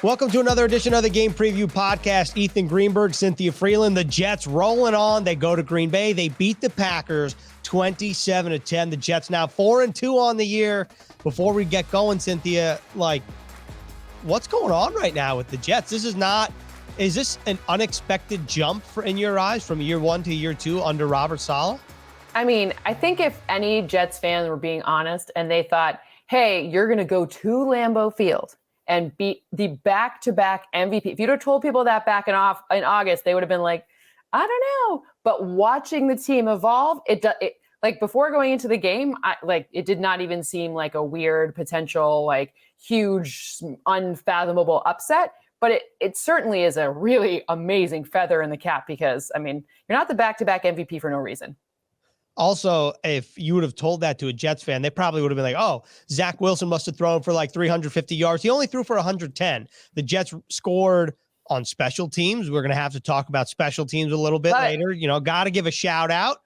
Welcome to another edition of the Game Preview Podcast. Ethan Greenberg, Cynthia Frelund, the Jets rolling on. They go to Green Bay. They beat the Packers 27-10. The Jets now 4-2 on the year. Before we get going, Cynthia, what's going on right now with the Jets? Is this an unexpected jump in your eyes from year one to year two under Robert Saleh? I mean, I think if any Jets fans were being honest and they thought, hey, you're going to go to Lambeau Field and beat the back-to-back MVP. If you'd have told people that back in August, they would have been like, I don't know. But watching the team evolve, it before going into the game, it did not even seem like a weird potential, huge, unfathomable upset. But it certainly is a really amazing feather in the cap because, I mean, you're not the back-to-back MVP for no reason. Also, if you would have told that to a Jets fan, they probably would have been like, oh, Zach Wilson must have thrown for 350 yards. He only threw for 110. The Jets scored on special teams. We're going to have to talk about special teams a little bit later. Got to give a shout out.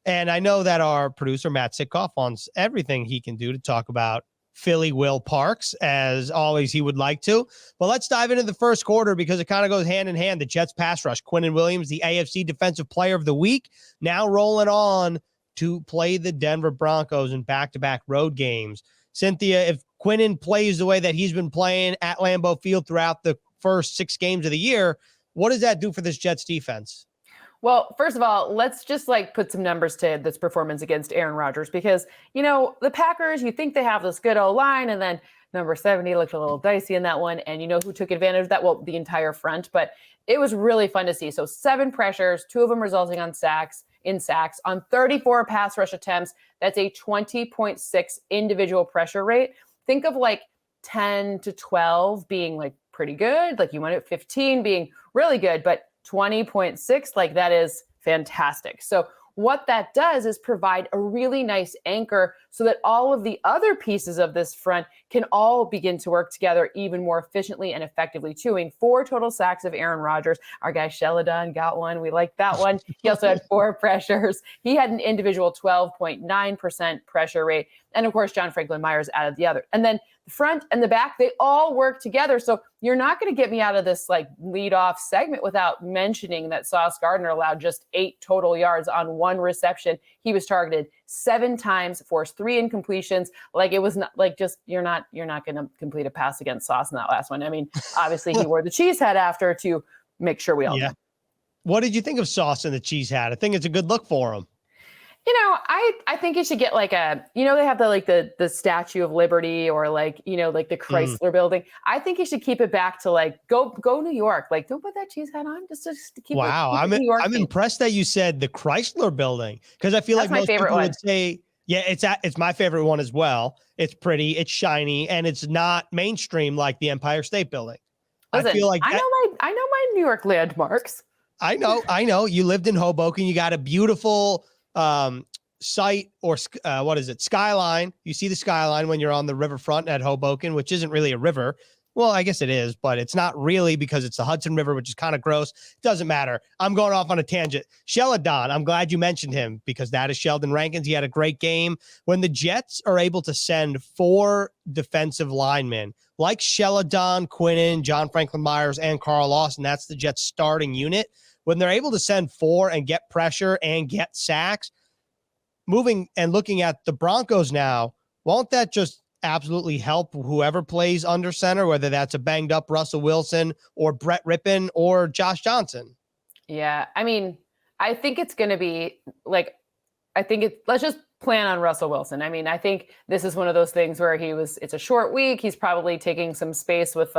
And I know that our producer, Matt Sitkoff, wants everything he can do to talk about Philly Will Parks, as always he would like to. But let's dive into the first quarter because it kind of goes hand in hand. The Jets pass rush, Quinnen Williams, the AFC Defensive Player of the Week, now rolling on to play the Denver Broncos in back-to-back road games. Cynthia, if Quinnen plays the way that he's been playing at Lambeau Field throughout the first 6 games of the year, what does that do for this Jets defense? Well, first of all, let's just put some numbers to this performance against Aaron Rodgers because, the Packers, you think they have this good O-line, and then number 70 looked a little dicey in that one. And you know who took advantage of that? Well, the entire front, but it was really fun to see. So 7 pressures, 2 of them resulting on sacks on 34 pass rush attempts. That's a 20.6 individual pressure rate. Think of 10 to 12 being pretty good. You went at 15 being really good, but 20.6, that is fantastic. So what that does is provide a really nice anchor so that all of the other pieces of this front can all begin to work together even more efficiently and effectively too. In 4 total sacks of Aaron Rodgers, our guy Sheldon got one. We like that one. He also had 4 pressures. He had an individual 12.9% pressure rate. And of course, John Franklin Myers added the other. And then the front and the back, they all work together. So you're not going to get me out of this lead off segment without mentioning that Sauce Gardner allowed just 8 total yards on 1 reception. He was targeted 7 times, forced 3 incompletions. It was not you're not going to complete a pass against Sauce in that last one. I mean, obviously he wore the cheese hat after to make sure we all know. What did you think of Sauce in the cheese hat? I think it's a good look for him. I think you should get they have the Statue of Liberty or the Chrysler building. I think you should keep it back to go New York. Don't put that cheese hat on just to keep Wow. it New York. I'm impressed that you said the Chrysler building because I feel That's like most people one. would say, yeah, it's my favorite one as well. It's pretty, it's shiny, and it's not mainstream like the Empire State Building. Listen, I feel like I know my New York landmarks. I know. You lived in Hoboken. You got a beautiful site or skyline. You see the skyline when you're on the riverfront at Hoboken, which isn't really a river. Well, I guess it is, but it's not really because it's the Hudson River, which is kind of gross. Doesn't matter. I'm going off on a tangent. Sheldon, I'm glad you mentioned him because that is Sheldon Rankins. He had a great game. When the Jets are able to send 4 defensive linemen like Sheldon, Quinnen, John Franklin Myers, and Carl Lawson, that's the Jets starting unit. When they're able to send 4 and get pressure and get sacks, moving and looking at the Broncos now, won't that just absolutely help whoever plays under center, whether that's a banged up Russell Wilson or Brett Rippon or Josh Johnson? Yeah. I mean, I think it's going to be let's just plan on Russell Wilson. I mean, I think this is one of those things where it's a short week. He's probably taking some space with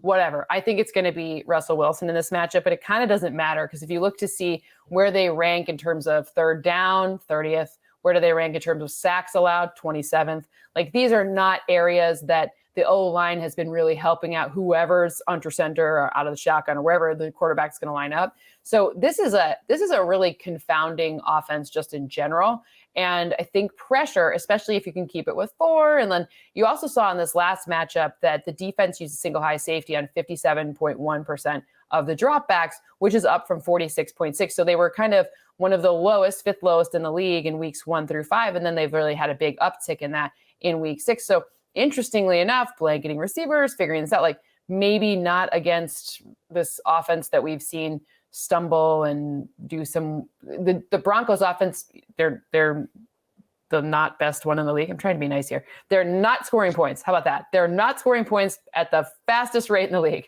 whatever. I think it's going to be Russell Wilson in this matchup, but it kind of doesn't matter because if you look to see where they rank in terms of third down, 30th, where do they rank in terms of sacks allowed, 27th? These are not areas that the O-line has been really helping out whoever's under center or out of the shotgun or wherever the quarterback's going to line up. So this is a really confounding offense just in general. And I think pressure, especially if you can keep it with 4. And then you also saw in this last matchup that the defense used a single high safety on 57.1% of the dropbacks, which is up from 46.6. So they were kind of one of the lowest, 5th lowest in the league in weeks 1 through 5. And then they've really had a big uptick in that in week 6. So interestingly enough, blanketing receivers, figuring this out, maybe not against this offense that we've seen stumble and do some. The Broncos offense, they're the not best one in the league. I'm trying to be nice here. They're not scoring points. How about that? They're not scoring points at the fastest rate in the league.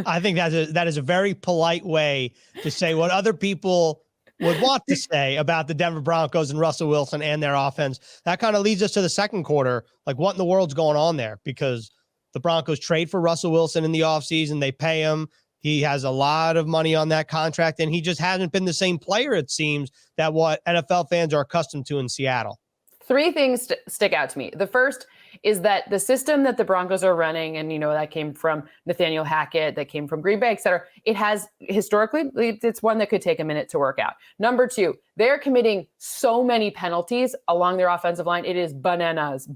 I think that is a very polite way to say what other people would want to say about the Denver Broncos and Russell Wilson and their offense. That kind of leads us to the second quarter. Like, what in the world's going on there? Because the Broncos trade for Russell Wilson in the offseason. They pay him. He has a lot of money on that contract, and he just hasn't been the same player, it seems, that what NFL fans are accustomed to in Seattle. Three things stick out to me. The first is that the system that the Broncos are running, and, that came from Nathaniel Hackett, that came from Greenberg, et cetera, it has historically, it's one that could take a minute to work out. Number two, they're committing so many penalties along their offensive line. It is bananas.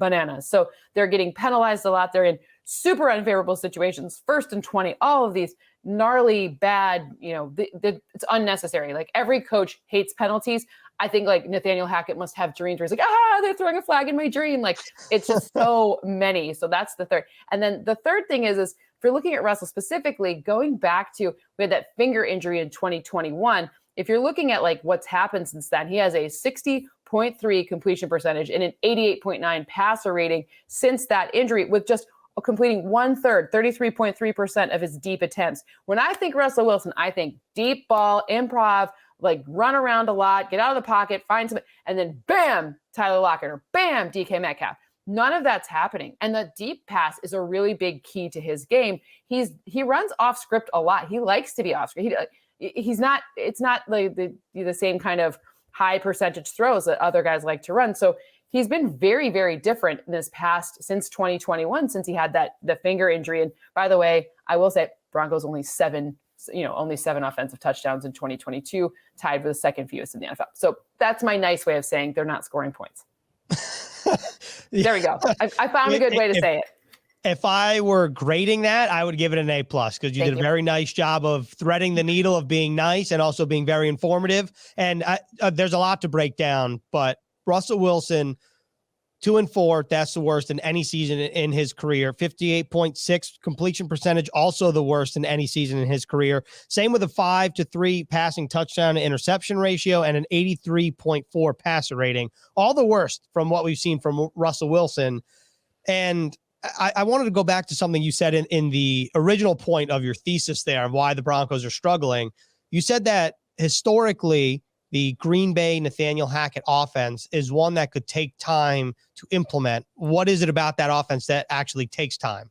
So they're getting penalized a lot. They're in super unfavorable situations, 1st and 20, all of these gnarly, bad, it's unnecessary. Like, every coach hates penalties. I think, like, Nathaniel Hackett must have dreams where he's like, they're throwing a flag in my dream. Like, it's just so many. So that's the third. And then the third thing is if you're looking at Russell specifically, going back to, we had that finger injury in 2021. If you're looking at, like, what's happened since then, he has a 60.3 completion percentage and an 88.9 passer rating since that injury, with just completing 1/3, 33.3% of his deep attempts. When I think Russell Wilson, I think deep ball, improv, like, run around a lot, get out of the pocket, find some, and then bam, Tyler Lockett, or bam, DK Metcalf. None of that's happening. And the deep pass is a really big key to his game. He runs off script a lot. He likes to be off script. It's not like the same kind of high percentage throws that other guys like to run. So he's been very, very different in this past, since 2021, since he had the finger injury. And by the way, I will say Broncos only seven offensive touchdowns in 2022, tied for the second fewest in the NFL. So that's my nice way of saying they're not scoring points. There we go. I found a good way to say it. If I were grading that, I would give it an A+, because you did a very nice job of threading the needle of being nice and also being very informative. And there's a lot to break down, but Russell Wilson, 2-4, that's the worst in any season in his career. 58.6 completion percentage, also the worst in any season in his career. Same with a 5-3 passing touchdown to interception ratio and an 83.4 passer rating. All the worst from what we've seen from Russell Wilson. And I wanted to go back to something you said in the original point of your thesis there, of why the Broncos are struggling. You said that historically, the Green Bay Nathaniel Hackett offense is one that could take time to implement. What is it about that offense that actually takes time?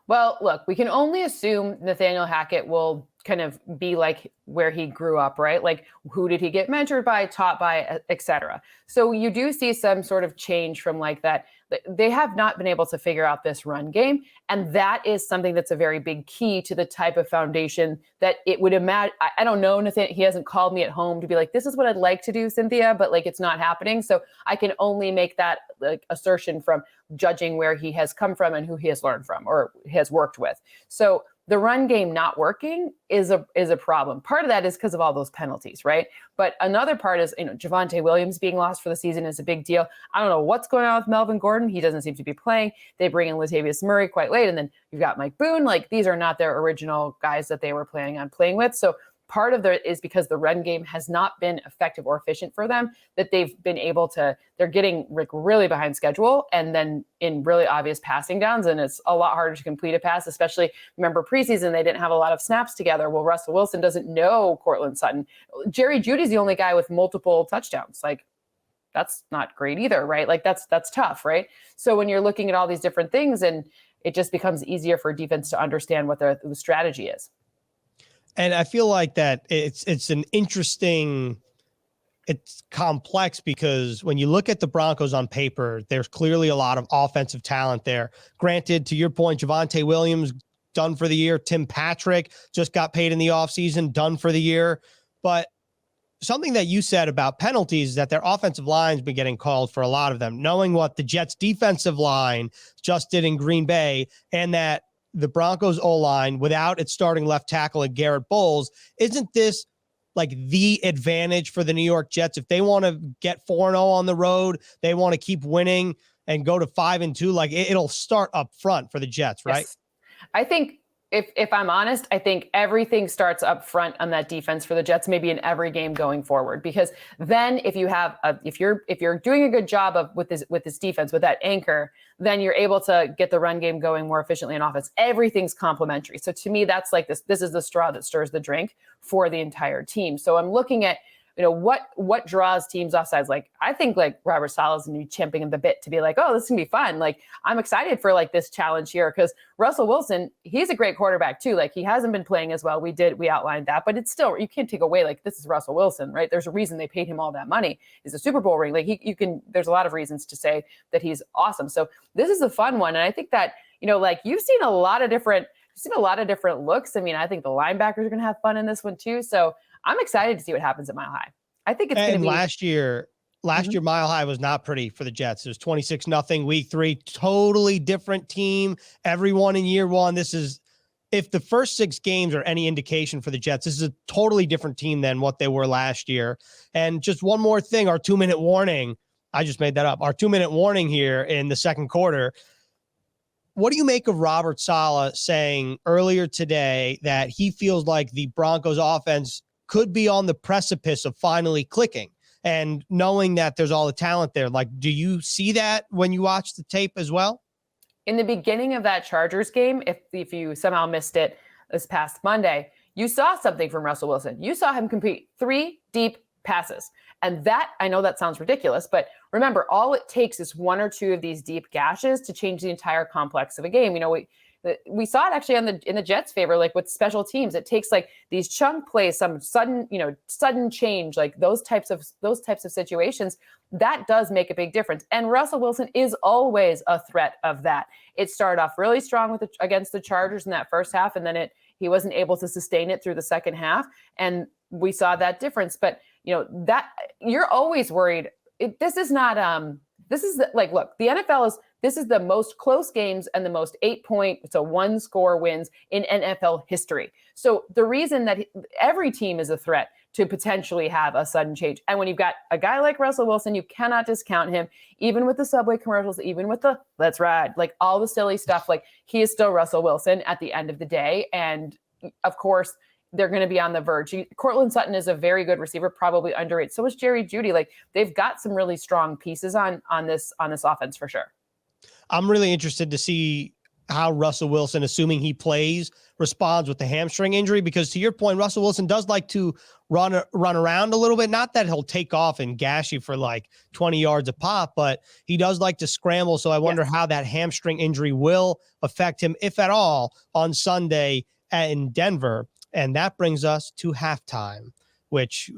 Well, look, we can only assume Nathaniel Hackett will kind of be like where he grew up, right? Like, who did he get mentored by, taught by, et cetera. So you do see some sort of change from like that. They have not been able to figure out this run game. And that is something that's a very big key to the type of foundation that it would imagine. I don't know, Nathan, he hasn't called me at home to be like, this is what I'd like to do, Cynthia, but like, it's not happening. So I can only make that like assertion from judging where he has come from and who he has learned from or has worked with. So the run game not working is a problem. Part of that is because of all those penalties, right? But another part is, Javonte Williams being lost for the season is a big deal. I don't know what's going on with Melvin Gordon. He doesn't seem to be playing. They bring in Latavius Murray quite late. And then you've got Mike Boone. Like, these are not their original guys that they were planning on playing with. So part of it is because the run game has not been effective or efficient for them, that they've been able to, they're getting really behind schedule and then in really obvious passing downs. And it's a lot harder to complete a pass, especially remember preseason, they didn't have a lot of snaps together. Well, Russell Wilson doesn't know Cortland Sutton. Jerry Jeudy's the only guy with multiple touchdowns. Like, that's not great either, right? Like that's tough, right? So when you're looking at all these different things, and it just becomes easier for defense to understand what the strategy is. And I feel like that it's an interesting, it's complex, because when you look at the Broncos on paper, there's clearly a lot of offensive talent there. Granted, to your point, Javonte Williams, done for the year. Tim Patrick just got paid in the offseason, done for the year. But something that you said about penalties is that their offensive line's been getting called for a lot of them, knowing what the Jets defensive line just did in Green Bay, and that the Broncos O-line, without its starting left tackle and Garrett Bowles, isn't this like the advantage for the New York Jets? If they want to get 4-0 on the road, they want to keep winning and go to 5-2, like it'll start up front for the Jets, right? Yes. I think if I'm honest, I think everything starts up front on that defense for the Jets, maybe in every game going forward. Because then if you have if you're doing a good job with this defense, with that anchor, then you're able to get the run game going more efficiently in offense. Everything's complementary. So to me, that's like this is the straw that stirs the drink for the entire team. So I'm looking at, what draws teams offsides. Like, I think like Robert Saleh's going to be champing at the bit to be like, oh, this is going to be fun. Like, I'm excited for like this challenge here, because Russell Wilson, he's a great quarterback too. Like, he hasn't been playing as well. We outlined that, but it's still, you can't take away, like, this is Russell Wilson, right? There's a reason they paid him all that money. He's a Super Bowl ring. Like, there's a lot of reasons to say that he's awesome. So this is a fun one. And I think that, like, you've seen a lot of different looks. I mean, I think the linebackers are going to have fun in this one too. So I'm excited to see what happens at Mile High. I think it's going to be last year, Mile High was not pretty for the Jets. It was 26-0 week 3, totally different team. Everyone in year 1. If the first 6 games are any indication for the Jets, this is a totally different team than what they were last year. And just one more thing, our 2-minute warning. I just made that up. Our 2-minute warning here in the second quarter. What do you make of Robert Saleh saying earlier today that he feels like the Broncos offense could be on the precipice of finally clicking, and knowing that there's all the talent there? Like, do you see that when you watch the tape as well? In the beginning of that Chargers game, if you somehow missed it this past Monday, you saw something from Russell Wilson. You saw him complete 3 deep passes. And that, I know that sounds ridiculous, but remember, all it takes is 1 or 2 of these deep gashes to change the entire complex of a game. We saw it actually in the Jets' favor, like with special teams. It takes like these chunk plays, some sudden change, like those types of situations. That does make a big difference. And Russell Wilson is always a threat of that. It started off really strong against the Chargers in that first half, and then he wasn't able to sustain it through the second half, and we saw that difference. But that you're always worried. This is not look, the NFL this is the most close games and the most 8-point, so 1-score wins in NFL history. So the reason that every team is a threat to potentially have a sudden change. And when you've got a guy like Russell Wilson, you cannot discount him, even with the Subway commercials, even with the let's ride, like all the silly stuff. Like, he is still Russell Wilson at the end of the day. And of course, they're going to be on the verge. Cortland Sutton is a very good receiver, probably underrated. So is Jerry Jeudy. Like, they've got some really strong pieces on this offense for sure. I'm really interested to see how Russell Wilson, assuming he plays, responds with the hamstring injury, because to your point, Russell Wilson does like to run around a little bit. Not that he'll take off and gash you for like 20 yards a pop, but he does like to scramble. So I wonder how that hamstring injury will affect him, if at all, on Sunday in Denver. And that brings us to halftime, which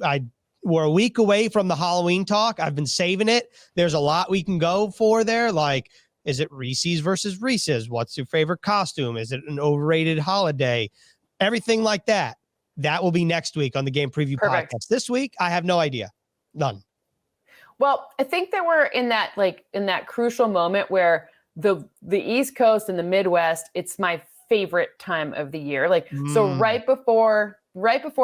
we're a week away from the Halloween talk. I've been saving it. There's a lot we can go for there. Like, is it Reese's versus Reese's? What's your favorite costume? Is it an overrated holiday? Everything like that. That will be next week on the Game Preview Podcast. This week, I have no idea. None. Well, I think that we're in that crucial moment where the East Coast and the Midwest, it's my favorite time of the year. So right before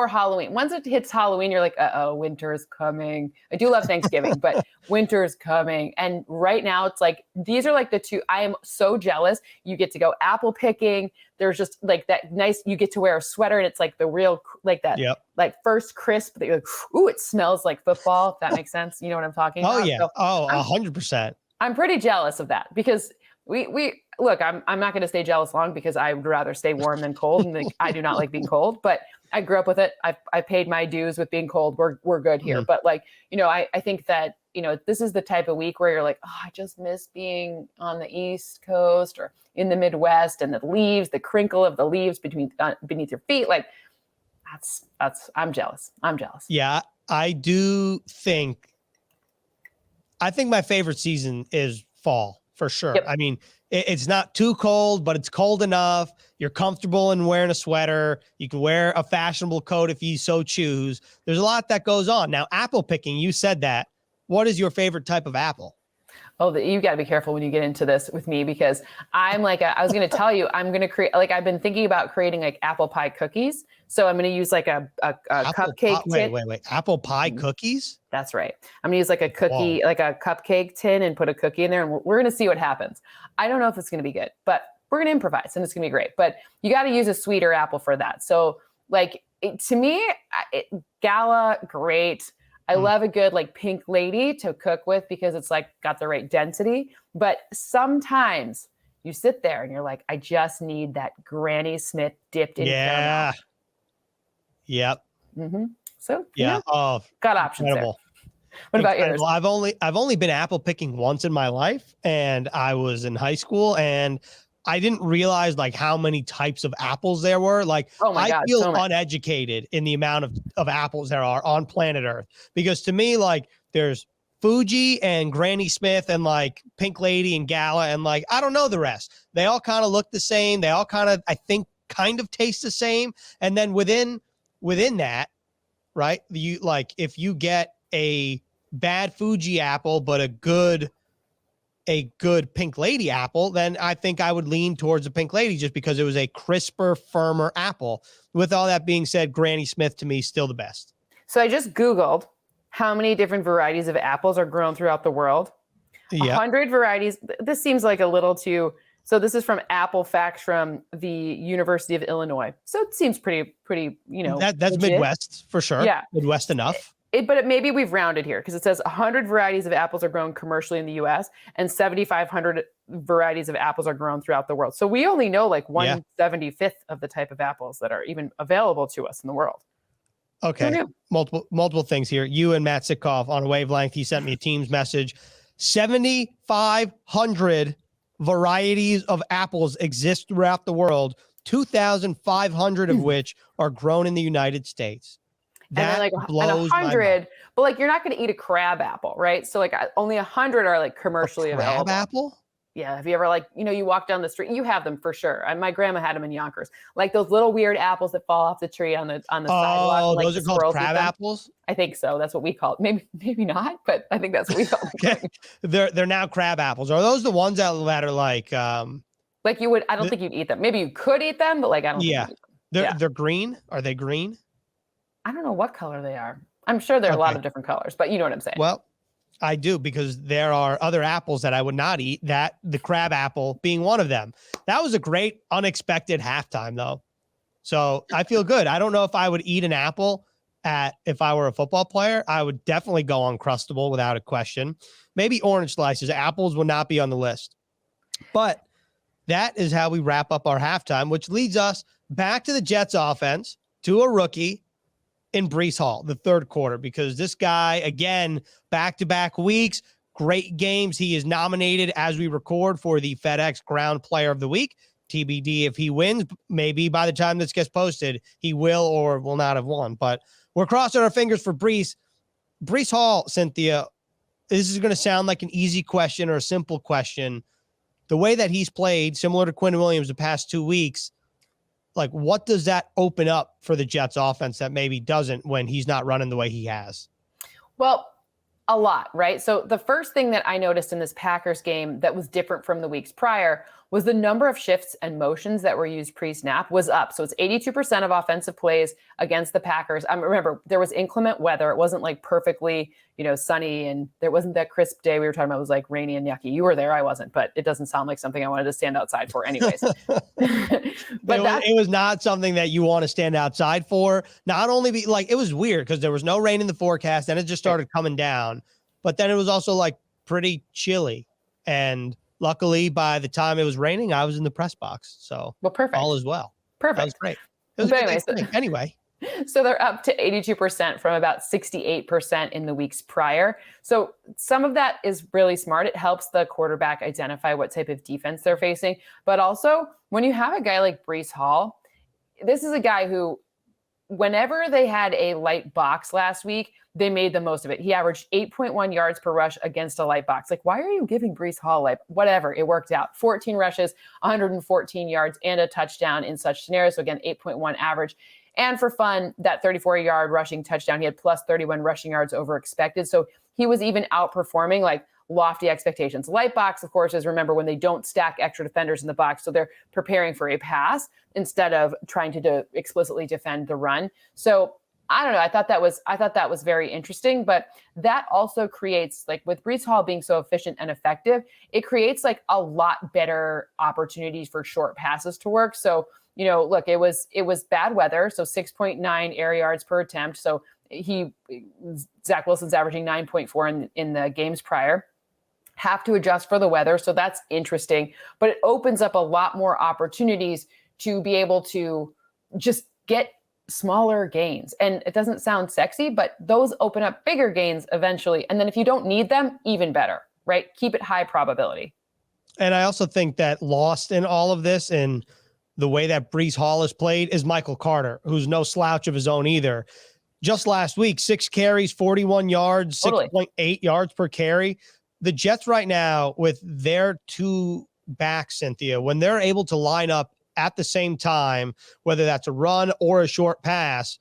Halloween. Once it hits Halloween, you're like, uh-oh, winter's coming. I do love Thanksgiving, but winter's coming. And right now it's like, these are like the two. I am so jealous. You get to go apple picking. There's just like that nice, you get to wear a sweater, and it's like the real, like that, like first crisp, that you're like, ooh, it smells like football, if that makes sense. You know what I'm talking about? Oh yeah. So 100%. I'm pretty jealous of that, because we look, I'm not going to stay jealous long, because I would rather stay warm than cold. And I do not like being cold, but I grew up with it. I paid my dues with being cold. We're good here. Mm-hmm. But I think that, this is the type of week where you're like, oh, I just miss being on the East Coast or in the Midwest, and the leaves, the crinkle of the leaves beneath your feet. Like I'm jealous. Yeah, I think my favorite season is fall. For sure. Yep. I mean, it's not too cold, but it's cold enough. You're comfortable in wearing a sweater. You can wear a fashionable coat if you so choose. There's a lot that goes on. Now, apple picking, you said that. What is your favorite type of apple? Oh, you got to be careful when you get into this with me, because I was going to tell you, I'm going to create, I've been thinking about creating like apple pie cookies. So I'm going to use like a cupcake tin. Wait. Apple pie cookies? That's right. I'm going to use like a cookie, like a cupcake tin, and put a cookie in there, and we're going to see what happens. I don't know if it's going to be good, but we're going to improvise and it's going to be great. But you got to use a sweeter apple for that. So like to me, Gala, great. I love a good like pink lady to cook with because it's like got the right density. But sometimes you sit there and you're like, I just need that Granny Smith dipped in caramel. Yep. Mm-hmm. So yeah. Oh, got options incredible. There. What about yours? I've only been apple picking once in my life, and I was in high school, and I didn't realize like how many types of apples there were. Like, I feel uneducated in the amount of apples there are on planet Earth, because to me, like, there's Fuji and Granny Smith and like Pink Lady and Gala, and like, I don't know the rest. They all kind of look the same. They all kind of, I think, kind of taste the same. And then within that, right, you like, if you get a bad Fuji apple but a good Pink Lady apple, then I think I would lean towards the Pink Lady just because it was a crisper, firmer apple. With all that being said, Granny Smith to me is still the best. So I just Googled how many different varieties of apples are grown throughout the world. 100 varieties. This seems like a little too. So this is from Apple Facts from the University of Illinois. So it seems pretty, that's legit. Midwest for sure. Yeah. Midwest enough. But maybe we've rounded here because it says 100 varieties of apples are grown commercially in the U.S. and 7,500 varieties of apples are grown throughout the world. So we only know like 1/75th of the type of apples that are even available to us in the world. Okay. Multiple things here. You and Matt Sitkoff on a wavelength. He sent me a Teams message. 7,500 varieties of apples exist throughout the world, 2,500 of which are grown in the United States. That and then blows 100, but like you're not going to eat a crab apple, right? So like only 100 are like commercially available. Crab apple? Yeah. Have you ever like, you walk down the street, you have them for sure. My grandma had them in Yonkers, like those little weird apples that fall off the tree on the sidewalk. Oh, those are called crab apples? I think so. That's what we call it. Maybe not, but I think that's what we call it. Okay. They're now crab apples. Are those the ones that are like you would, I don't think you'd eat them. Maybe you could eat them, but like, I don't think you'd eat them. They're green. Are they green? I don't know what color they are. I'm sure there are a lot of different colors, but you know what I'm saying. Well, I do, because there are other apples that I would not eat, that the crab apple being one of them. That was a great unexpected halftime though. So I feel good. I don't know if I would eat an apple if I were a football player. I would definitely go Uncrustable without a question. Maybe orange slices. Apples will not be on the list. But that is how we wrap up our halftime, which leads us back to the Jets offense, to a rookie in Breece Hall, the third quarter, because this guy, again, back-to-back weeks, great games. He is nominated as we record for the FedEx Ground Player of the Week. TBD if he wins. Maybe by the time this gets posted, he will or will not have won. But we're crossing our fingers for Breece. Breece Hall, Cynthia, this is going to sound like an easy question or a simple question. The way that he's played, similar to Quinnen Williams the past 2 weeks, like, what does that open up for the Jets offense that maybe doesn't when he's not running the way he has? Well, a lot, right? So the first thing that I noticed in this Packers game that was different from the weeks prior was the number of shifts and motions that were used pre-snap was up. So it's 82% of offensive plays against the Packers. Remember, there was inclement weather. It wasn't like perfectly, sunny, and there wasn't that crisp day we were talking about. It was like rainy and yucky. You were there, I wasn't, but it doesn't sound like something I wanted to stand outside for anyways. But it was not something that you want to stand outside for. Not only it was weird because there was no rain in the forecast, and it just started coming down, but then it was also like pretty chilly. And luckily, by the time it was raining, I was in the press box. So perfect. All is well. Perfect. That was great. It was anyway. So they're up to 82% from about 68% in the weeks prior. So some of that is really smart. It helps the quarterback identify what type of defense they're facing. But also, when you have a guy like Breece Hall, this is a guy who, whenever they had a light box last week, they made the most of it. He averaged 8.1 yards per rush against a light box. Like, why are you giving Breece Hall whatever? It worked out. 14 rushes, 114 yards, and a touchdown in such scenarios. So again, 8.1 average. And for fun, that 34-yard rushing touchdown, he had plus 31 rushing yards over expected. So he was even outperforming like lofty expectations. Light box, of course, is, remember, when they don't stack extra defenders in the box. So they're preparing for a pass instead of trying to explicitly defend the run. So I don't know. I thought that was very interesting, but that also creates, like, with Breece Hall being so efficient and effective, it creates like a lot better opportunities for short passes to work. So, look, it was bad weather. So 6.9 air yards per attempt. So Zach Wilson's averaging 9.4 in the games prior. Have to adjust for the weather. So that's interesting, but it opens up a lot more opportunities to be able to just get smaller gains. And it doesn't sound sexy, but those open up bigger gains eventually. And then if you don't need them, even better, right? Keep it high probability. And I also think that lost in all of this and the way that Breece Hall has played is Michael Carter, who's no slouch of his own either. Just last week, 6 carries, 41 yards, 6.8 yards per carry. The Jets right now with their 2 backs, Cynthia, when they're able to line up at the same time, whether that's a run or a short pass,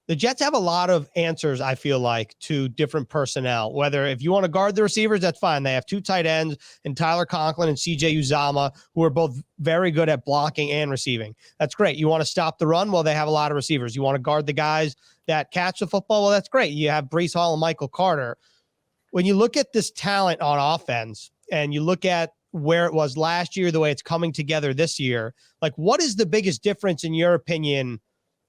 the Jets have a lot of answers, I feel like, to different personnel. Whether if you want to guard the receivers, that's fine. They have 2 tight ends and Tyler Conklin and CJ Uzama, who are both very good at blocking and receiving. That's great. You want to stop the run? Well, they have a lot of receivers. You want to guard the guys that catch the football? Well, that's great. You have Breece Hall and Michael Carter. When you look at this talent on offense and you look at where it was last year, the way it's coming together this year, like, what is the biggest difference in your opinion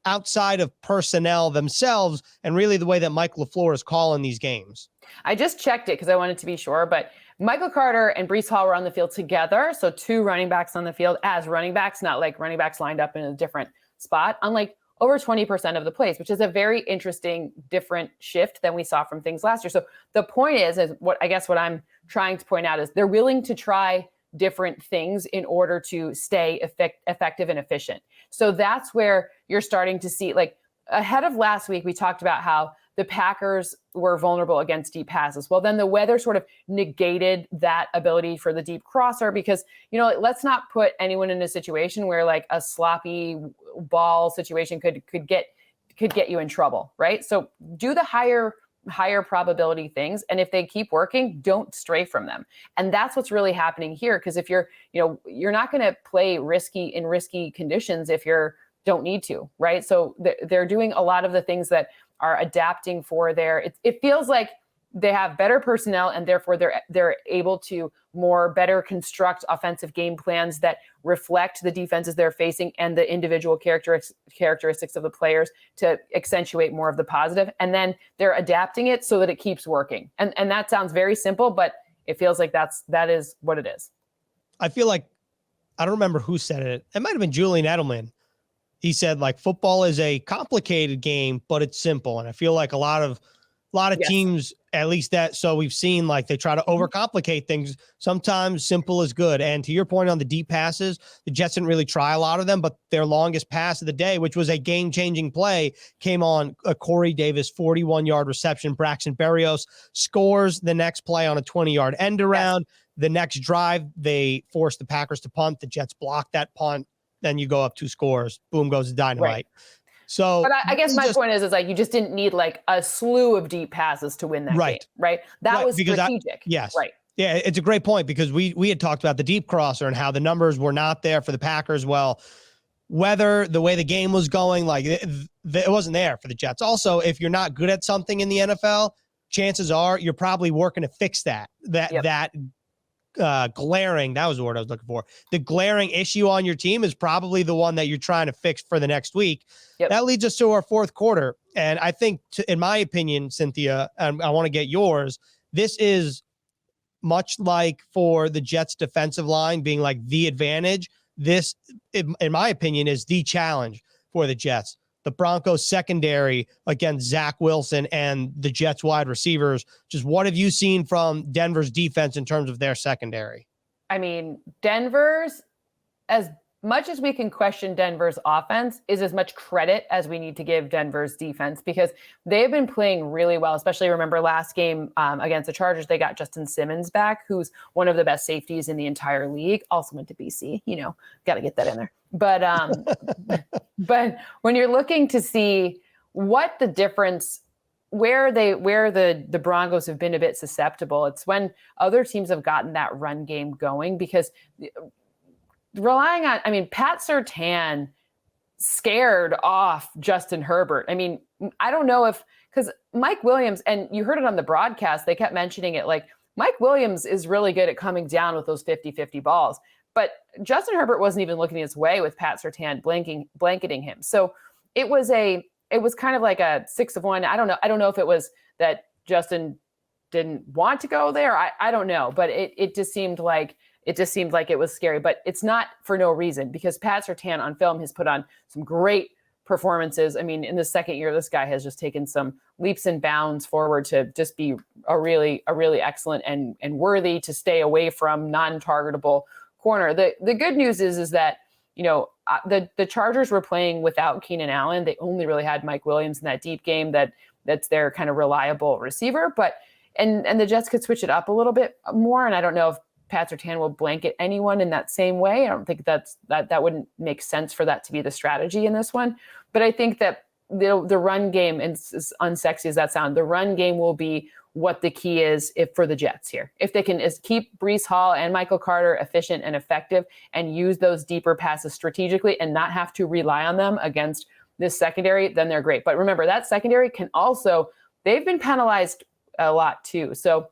outside of personnel themselves and really the way that Mike LaFleur is calling these games? I just checked it because I wanted to be sure, but Michael Carter and Breece Hall were on the field together. So 2 running backs on the field as running backs, not like running backs lined up in a different spot, on like over 20% of the plays, which is a very interesting, different shift than we saw from things last year. So the point is what I'm trying to point out is they're willing to try different things in order to stay effective and efficient. So that's where you're starting to see, like, ahead of last week, we talked about how the Packers were vulnerable against deep passes. Well, then the weather sort of negated that ability for the deep crosser because, let's not put anyone in a situation where like a sloppy ball situation could get you in trouble, right? So do the higher probability things. And if they keep working, don't stray from them. And that's what's really happening here. Because if you're not going to play risky conditions if you don't need to, right? So they're doing a lot of the things that are adapting for it feels like they have better personnel and therefore they're able to better construct offensive game plans that reflect the defenses they're facing and the individual characteristics of the players to accentuate more of the positive. And then they're adapting it so that it keeps working. And that sounds very simple, but it feels like that is what it is. I feel like, I don't remember who said it. It might've been Julian Edelman. He said, like, football is a complicated game, but it's simple. And I feel like a lot of yes. teams, at least so we've seen, like, they try to overcomplicate things. Sometimes simple is good. And to your point on the deep passes, the Jets didn't really try a lot of them, but their longest pass of the day, which was a game-changing play, came on a Corey Davis 41-yard reception. Braxton Berrios scores the next play on a 20-yard end around. Yes. The next drive, they forced the Packers to punt. The Jets blocked that punt. Then you go up 2 scores. Boom goes the dynamite. Right. So, but I guess my point is like you just didn't need like a slew of deep passes to win that game, right? That was strategic. Yes. Right. Yeah, it's a great point because we had talked about the deep crosser and how the numbers were not there for the Packers. Well, whether the way the game was going, like it wasn't there for the Jets. Also, if you're not good at something in the NFL, chances are you're probably working to fix that glaring, that was the word I was looking for. The glaring issue on your team is probably the one that you're trying to fix for the next week. Yep. That leads us to our 4th quarter. And I think, in my opinion, Cynthia, and I want to get yours, this is much like for the Jets defensive line being like the advantage. This, in my opinion, is the challenge for the Jets. The Broncos secondary against Zach Wilson and the Jets wide receivers. Just what have you seen from Denver's defense in terms of their secondary? I mean, Denver's, as much as we can question Denver's offense, is as much credit as we need to give Denver's defense because they've been playing really well, especially remember last game against the Chargers, they got Justin Simmons back, who's one of the best safeties in the entire league. Also went to BC, got to get that in there. But but when you're looking to see what the difference, where the Broncos have been a bit susceptible, it's when other teams have gotten that run game going because relying on, Pat Surtain scared off Justin Herbert. I mean, I don't know because Mike Williams, and you heard it on the broadcast, they kept mentioning it, like Mike Williams is really good at coming down with those 50-50 balls. But Justin Herbert wasn't even looking his way with Pat Surtain blanketing him. So it was kind of like a 6 of 1. I don't know if it was that Justin didn't want to go there. I don't know, but it just seemed like it was scary. But it's not for no reason, because Pat Surtain on film has put on some great performances. I mean, in the second year, this guy has just taken some leaps and bounds forward to just be a really excellent and worthy to stay away from non-targetable corner. The good news is that, the Chargers were playing without Keenan Allen. They only really had Mike Williams in that deep game that's their kind of reliable receiver. But and the Jets could switch it up a little bit more. And I don't know if Pat Surtain will blanket anyone in that same way. I don't think that wouldn't make sense for that to be the strategy in this one. But I think that the run game, and as unsexy as that sounds, the run game will be what the key is for the Jets here. If they can keep Breece Hall and Michael Carter efficient and effective and use those deeper passes strategically and not have to rely on them against this secondary, then they're great. But remember, that secondary they've been penalized a lot too. So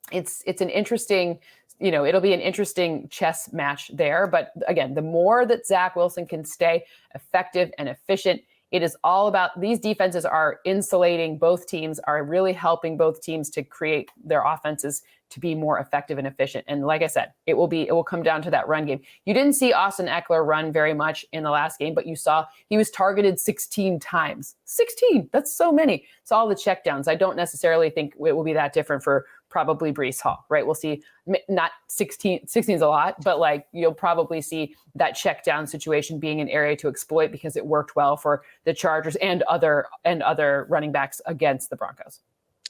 it's an interesting, it'll be an interesting chess match there. But again, the more that Zach Wilson can stay effective and efficient, it is all about, these defenses are insulating both teams, are really helping both teams to create their offenses to be more effective and efficient. And like I said, it will come down to that run game. You didn't see Austin Eckler run very much in the last game, but you saw he was targeted 16 times. 16, that's so many. It's all the checkdowns. I don't necessarily think it will be that different for probably Breece Hall, right? We'll see, not 16 is a lot, but like you'll probably see that check down situation being an area to exploit because it worked well for the Chargers and other running backs against the Broncos.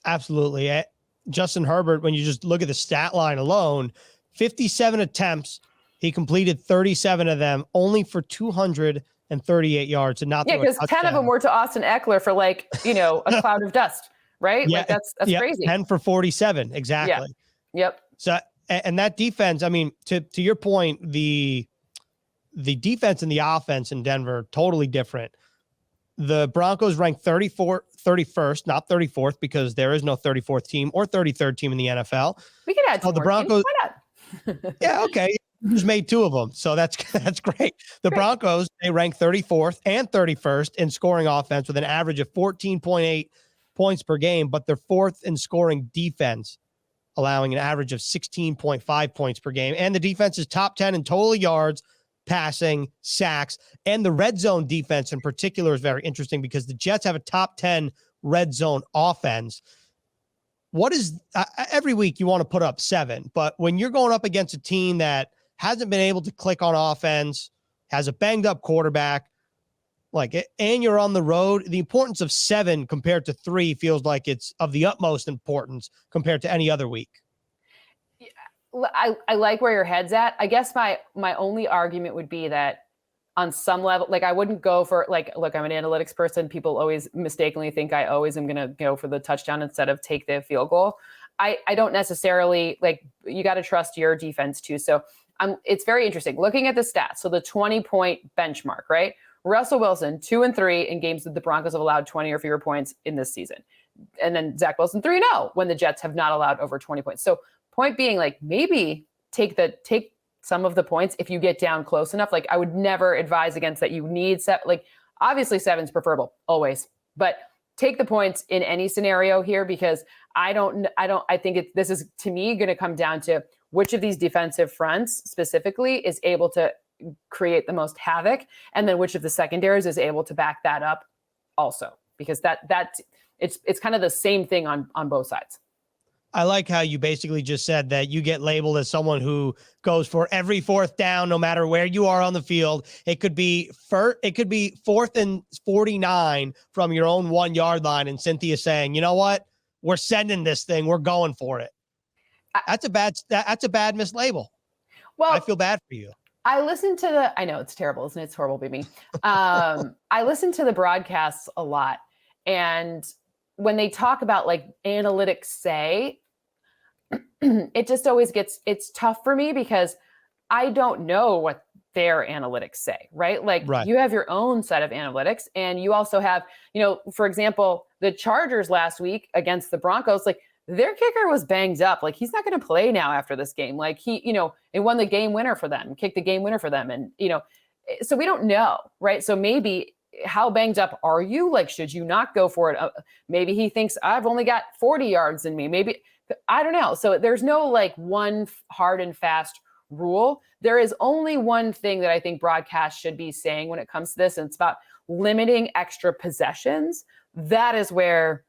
Absolutely. Justin Herbert, when you just look at the stat line alone, 57 attempts, he completed 37 of them, only for 238 yards and not because 10 of them were to Austin Eckler for a cloud of dust. Right? Yeah, like that's crazy. 10 for 47. Exactly. Yeah. Yep. So, and that defense, I mean, to your point, the defense and the offense in Denver, totally different. The Broncos ranked 31st, not 34th, because there is no 34th team or 33rd team in the NFL. We can add two the Broncos. Why not? Yeah. Okay. You just made 2 of them. So that's great. The Broncos, they ranked 34th and 31st in scoring offense with an average of 14.8 points per game, but they're 4th in scoring defense, allowing an average of 16.5 points per game. And the defense is top 10 in total yards, passing, sacks, and the red zone defense in particular is very interesting because the Jets have a top 10 red zone offense. What is every week you want to put up 7, but when you're going up against a team that hasn't been able to click on offense, has a banged up quarterback, and you're on the road, the importance of 7 compared to 3 feels like it's of the utmost importance compared to any other week. I like where your head's at. I guess my only argument would be that on some level, I wouldn't go for look, I'm an analytics person. People always mistakenly think I always am going to go for the touchdown instead of take the field goal. I don't necessarily you got to trust your defense too. So it's very interesting looking at the stats. So the 20-point benchmark, right? Russell Wilson, 2 and 3 in games that the Broncos have allowed 20 or fewer points in this season. And then Zach Wilson 3-0 when the Jets have not allowed over 20 points. So point being maybe take some of the points if you get down close enough. I would never advise against that. You need obviously 7's preferable always, but take the points in any scenario here because I think this is to me going to come down to which of these defensive fronts specifically is able to create the most havoc, and then which of the secondaries is able to back that up also, because it's kind of the same thing on both sides. I like how you basically just said that you get labeled as someone who goes for every 4th down, no matter where you are on the field. It could be 4th and 49 from your own 1-yard line, and Cynthia saying, you know what, we're sending this thing, we're going for it. That's a bad mislabel. Well, I feel bad for you. I listened to I know it's terrible, isn't it? It's horrible, baby. I listen to the broadcasts a lot. And when they talk about analytics say, it just always it's tough for me because I don't know what their analytics say, right? Like Right. you have your own set of analytics, and you also have, for example, the Chargers last week against the Broncos, like their kicker was banged up. Like he's not going to play now after this game. Like it won the game winner for them, kicked the game winner for them. And, so we don't know, right? So maybe how banged up are you? Like, should you not go for it? Maybe he thinks I've only got 40 yards in me. Maybe, I don't know. So there's no like one hard and fast rule. There is only one thing that I think broadcast should be saying when it comes to this, and it's about limiting extra possessions. That is where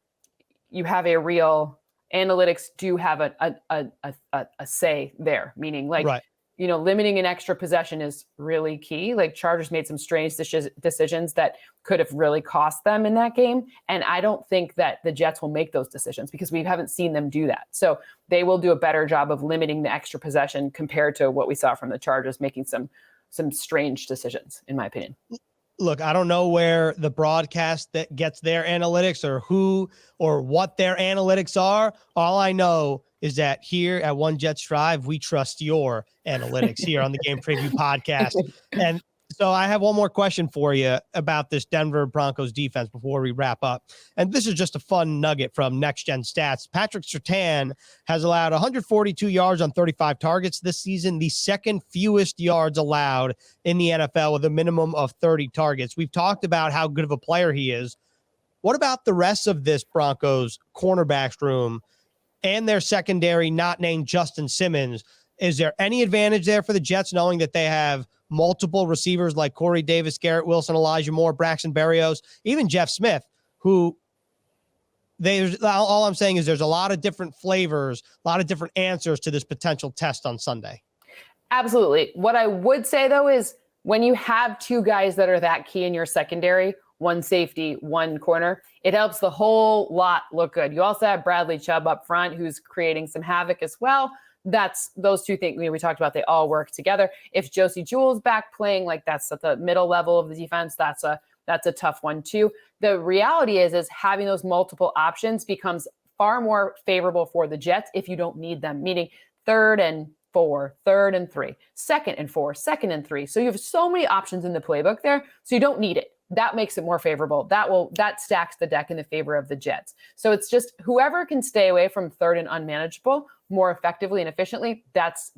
you have a real analytics do have a say there, meaning like, right. Limiting an extra possession is really key. Like Chargers made some strange decisions that could have really cost them in that game. And I don't think that the Jets will make those decisions because we haven't seen them do that. So they will do a better job of limiting the extra possession compared to what we saw from the Chargers making some strange decisions, in my opinion. Look, I don't know where the broadcast that gets their analytics or who or what their analytics are. All I know is that here at One Jets Drive, we trust your analytics here on the Game Preview Podcast. And so I have one more question for you about this Denver Broncos defense before we wrap up. And this is just a fun nugget from Next Gen Stats. Patrick Surtain has allowed 142 yards on 35 targets this season, the second fewest yards allowed in the NFL with a minimum of 30 targets. We've talked about how good of a player he is. What about the rest of this Broncos cornerbacks room and their secondary not named Justin Simmons? Is there any advantage there for the Jets knowing that they have multiple receivers like Corey Davis, Garrett Wilson, Elijah Moore, Braxton Berrios, even Jeff Smith, who all I'm saying is there's a lot of different flavors, a lot of different answers to this potential test on Sunday. Absolutely. What I would say, though, is when you have two guys that are that key in your secondary, one safety, one corner, it helps the whole lot look good. You also have Bradley Chubb up front, who's creating some havoc as well. That's those two things we talked about. They all work together. If Josie Jewell's back playing, like that's at the middle level of the defense, that's a tough one too. The reality is having those multiple options becomes far more favorable for the Jets if you don't need them, meaning 3rd and 4, 3rd and 3, 2nd and 4, 2nd and 3. So you have so many options in the playbook there, so you don't need it. That makes it more favorable. That stacks the deck in the favor of the Jets. So it's just whoever can stay away from 3rd and unmanageable more effectively and efficiently. That's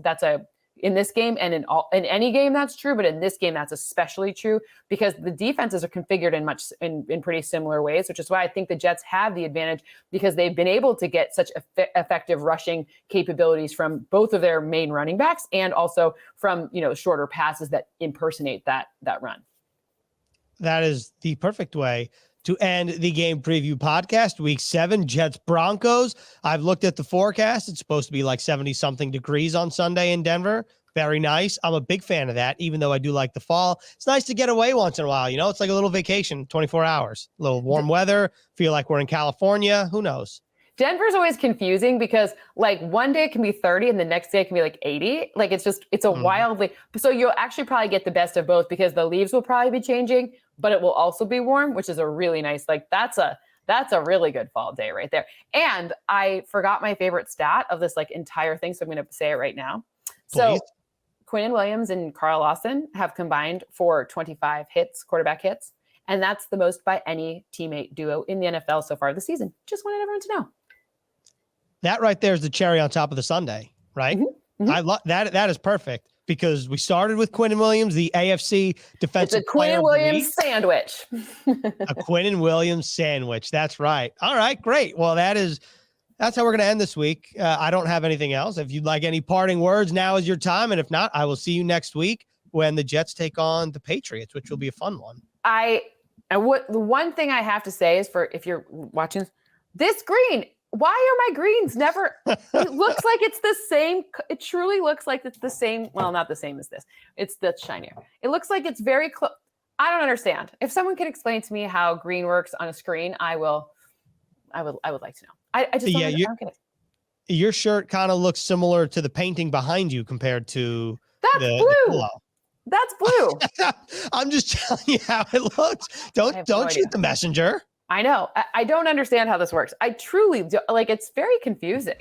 in this game and in any game that's true, but in this game that's especially true because the defenses are configured in pretty similar ways, which is why I think the Jets have the advantage because they've been able to get such effective rushing capabilities from both of their main running backs and also from shorter passes that impersonate that run. That is the perfect way to end the Game Preview Podcast. Week 7, Jets-Broncos. I've looked at the forecast. It's supposed to be like 70-something degrees on Sunday in Denver. Very nice. I'm a big fan of that, even though I do like the fall. It's nice to get away once in a while. It's like a little vacation, 24 hours. A little warm weather. Feel like we're in California. Who knows? Denver's always confusing because like one day it can be 30 and the next day it can be like 80. Like it's a wildly, so you'll actually probably get the best of both because the leaves will probably be changing, but it will also be warm, which is a really nice, like that's a really good fall day right there. And I forgot my favorite stat of this like entire thing. So I'm going to say it right now. Please. So Quinnen Williams and Carl Lawson have combined for 25 quarterback hits. And that's the most by any teammate duo in the NFL so far this season. Just wanted everyone to know. That right there is the cherry on top of the sundae, right? Mm-hmm. Mm-hmm. I love that. That is perfect because we started with Quinnen Williams, the AFC Defensive Player. It's a Quinnen Williams sandwich. A Quinnen Williams sandwich. That's right. All right, great. Well, that's how we're going to end this week. I don't have anything else. If you'd like any parting words, now is your time. And if not, I will see you next week when the Jets take on the Patriots, which will be a fun one. The one thing I have to say is if you're watching this green, why are my greens never, it looks like it's the same. It truly looks like it's the same. Well, not the same as this. It's the shinier. It looks like it's very close. I don't understand. If someone can explain to me how green works on a screen, I would like to know. I just don't get it. Your shirt kind of looks similar to the painting behind you compared to the blue. That's blue. I'm just telling you how it looks. Don't shoot the messenger. I know. I don't understand how this works. I truly do. Like, it's very confusing.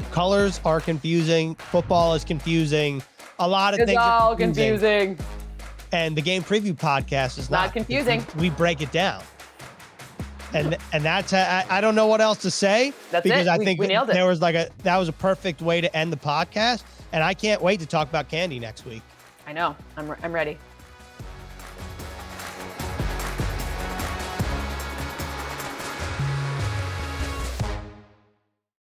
Colors are confusing. Football is confusing. A lot of It's things all are confusing. confusing. And the game preview podcast is Not confusing. We break it down. And that's I don't know what else to say. That's because it. I think we nailed it. there was that was a perfect way to end the podcast. And I can't wait to talk about candy next week. I know. I'm ready.